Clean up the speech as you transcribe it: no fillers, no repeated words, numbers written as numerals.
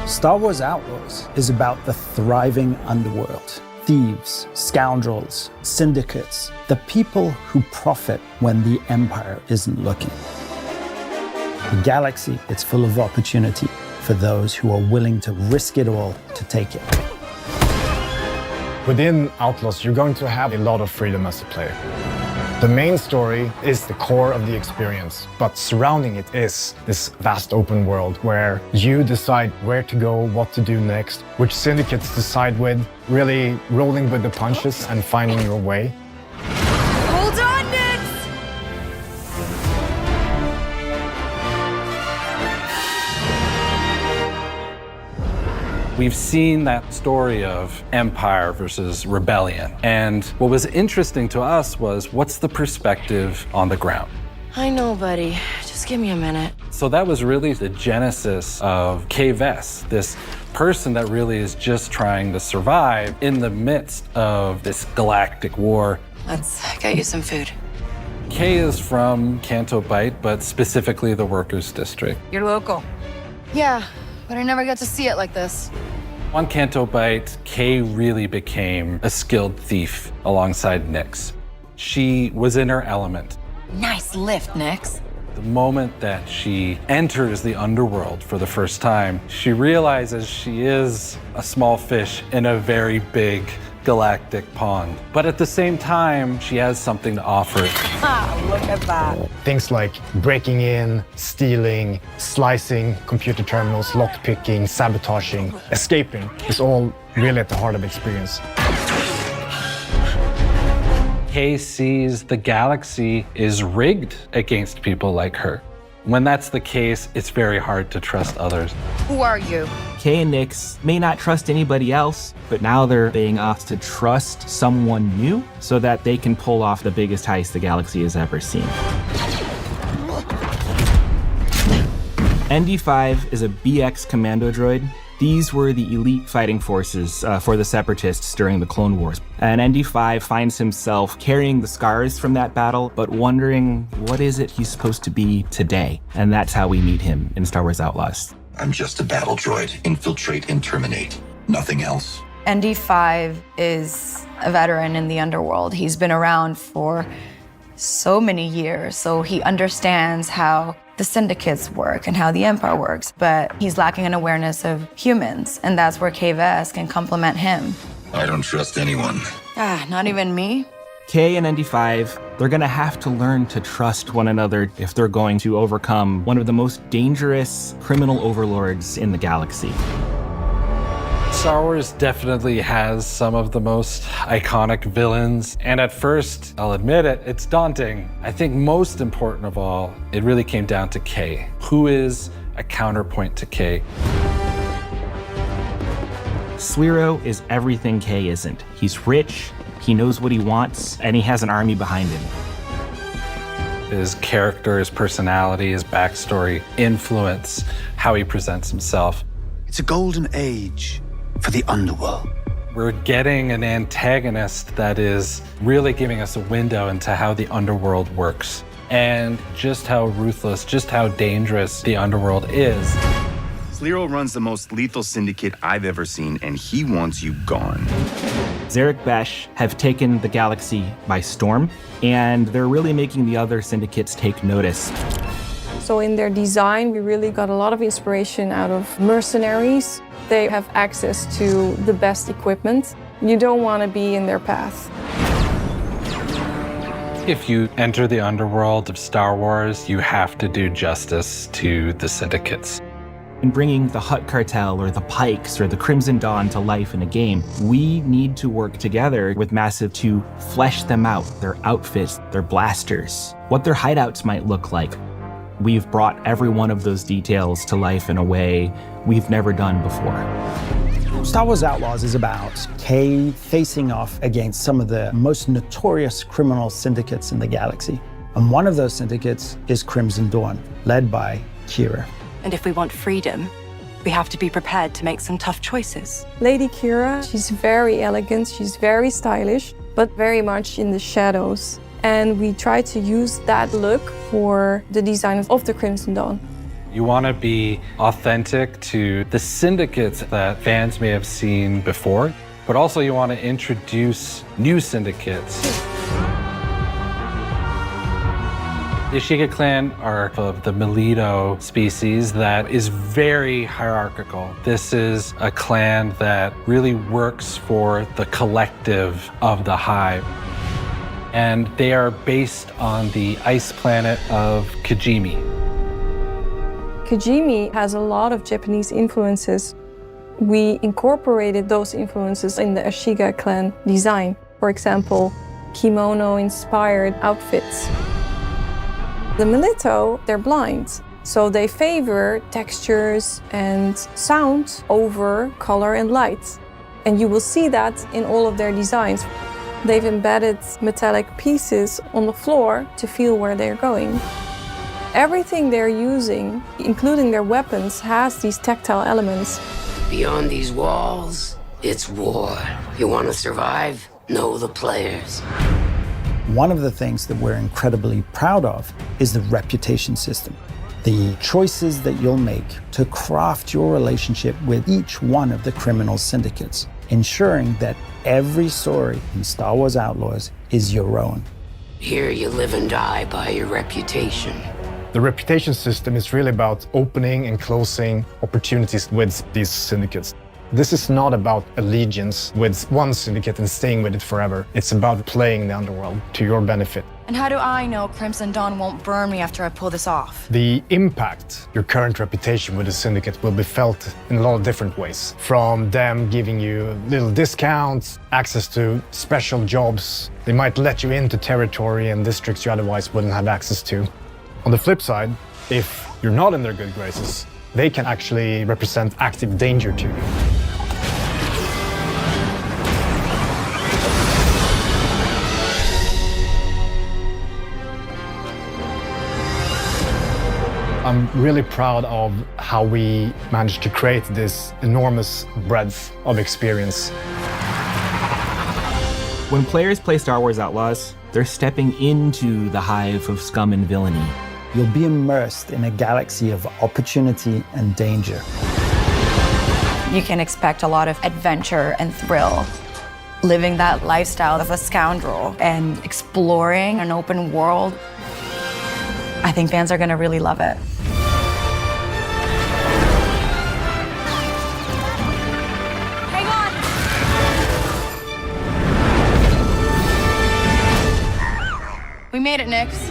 Star Wars Outlaws is about the thriving underworld. Thieves, scoundrels, syndicates, the people who profit when the Empire isn't looking. The galaxy is full of opportunity for those who are willing to risk it all to take it. Within Outlaws, you're going to have a lot of freedom as a player. The main story is the core of the experience, but surrounding it is this vast open world where you decide where to go, what to do next, which syndicates to side with, really rolling with the punches and finding your way. Hold on, Nix! We've seen that story of empire versus rebellion. And what was interesting to us was, what's the perspective on the ground? I know, buddy. Just give me a minute. So that was really the genesis of Vivencie, this person that really is just trying to survive in the midst of this galactic war. Let's get you some food. Kay is from Canto Bight, but specifically the Workers' District. You're local. Yeah, but I never get to see it like this. On Canto Bight, Kay really became a skilled thief alongside Nix. She was in her element. Nice lift, Nix. The moment that she enters the underworld for the first time, she realizes she is a small fish in a very big galactic pond. But at the same time, she has something to offer. Ah, look at that. Things like breaking in, stealing, slicing computer terminals, lockpicking, sabotaging, escaping is all really at the heart of experience. Kay sees the galaxy is rigged against people like her. When that's the case, it's very hard to trust others. Who are you? Kay and Nix may not trust anybody else, but now they're being asked to trust someone new so that they can pull off the biggest heist the galaxy has ever seen. ND5 is a BX commando droid. These were the elite fighting forces for the Separatists during the Clone Wars. And ND5 finds himself carrying the scars from that battle, but wondering what is it he's supposed to be today. And that's how we meet him in Star Wars Outlaws. I'm just a battle droid. Infiltrate and terminate. Nothing else. ND5 is a veteran in the underworld. He's been around for so many years, so he understands how the syndicates work and how the Empire works, but he's lacking an awareness of humans, and that's where Vivencie can complement him. I don't trust anyone. Ah, not even me? Kay and ND5, they're gonna have to learn to trust one another if they're going to overcome one of the most dangerous criminal overlords in the galaxy. Star Wars definitely has some of the most iconic villains, and at first, I'll admit it, it's daunting. I think most important of all, it really came down to Kay. Who is a counterpoint to Kay? Sliro is everything Kay isn't. He's rich, he knows what he wants, and he has an army behind him. His character, his personality, his backstory influence how he presents himself. It's a golden age for the underworld. We're getting an antagonist that is really giving us a window into how the underworld works and just how ruthless, just how dangerous the underworld is. Sliro runs the most lethal syndicate I've ever seen, and he wants you gone. Zarek Besh have taken the galaxy by storm, and they're really making the other syndicates take notice. So in their design, we really got a lot of inspiration out of mercenaries. They have access to the best equipment. You don't want to be in their path. If you enter the underworld of Star Wars, you have to do justice to the syndicates. In bringing the Hutt Cartel or the Pikes or the Crimson Dawn to life in a game, we need to work together with Massive to flesh them out, their outfits, their blasters, what their hideouts might look like. We've brought every one of those details to life in a way we've never done before. Star Wars Outlaws is about Kay facing off against some of the most notorious criminal syndicates in the galaxy. And one of those syndicates is Crimson Dawn, led by Kira. And if we want freedom, we have to be prepared to make some tough choices. Lady Kira, she's very elegant, she's very stylish, but very much in the shadows. And we try to use that look for the design of the Crimson Dawn. You want to be authentic to the syndicates that fans may have seen before, but also you want to introduce new syndicates. The Ashiga clan are of the Melido species that is very hierarchical. This is a clan that really works for the collective of the hive. And they are based on the ice planet of Kijimi. Kijimi has a lot of Japanese influences. We incorporated those influences in the Ashiga clan design. For example, kimono-inspired outfits. The Melido, they're blind, so they favor textures and sound over color and light. And you will see that in all of their designs. They've embedded metallic pieces on the floor to feel where they're going. Everything they're using, including their weapons, has these tactile elements. Beyond these walls, it's war. You want to survive? Know the players. One of the things that we're incredibly proud of is the reputation system. The choices that you'll make to craft your relationship with each one of the criminal syndicates, ensuring that every story in Star Wars Outlaws is your own. Here you live and die by your reputation. The reputation system is really about opening and closing opportunities with these syndicates. This is not about allegiance with one syndicate and staying with it forever. It's about playing the underworld to your benefit. And how do I know Crimson Dawn won't burn me after I pull this off? The impact your current reputation with the syndicate will be felt in a lot of different ways. From them giving you little discounts, access to special jobs. They might let you into territory and districts you otherwise wouldn't have access to. On the flip side, if you're not in their good graces, they can actually represent active danger to you. I'm really proud of how we managed to create this enormous breadth of experience. When players play Star Wars Outlaws, they're stepping into the hive of scum and villainy. You'll be immersed in a galaxy of opportunity and danger. You can expect a lot of adventure and thrill. Living that lifestyle of a scoundrel and exploring an open world. I think fans are going to really love it. Hang on! We made it, Nix.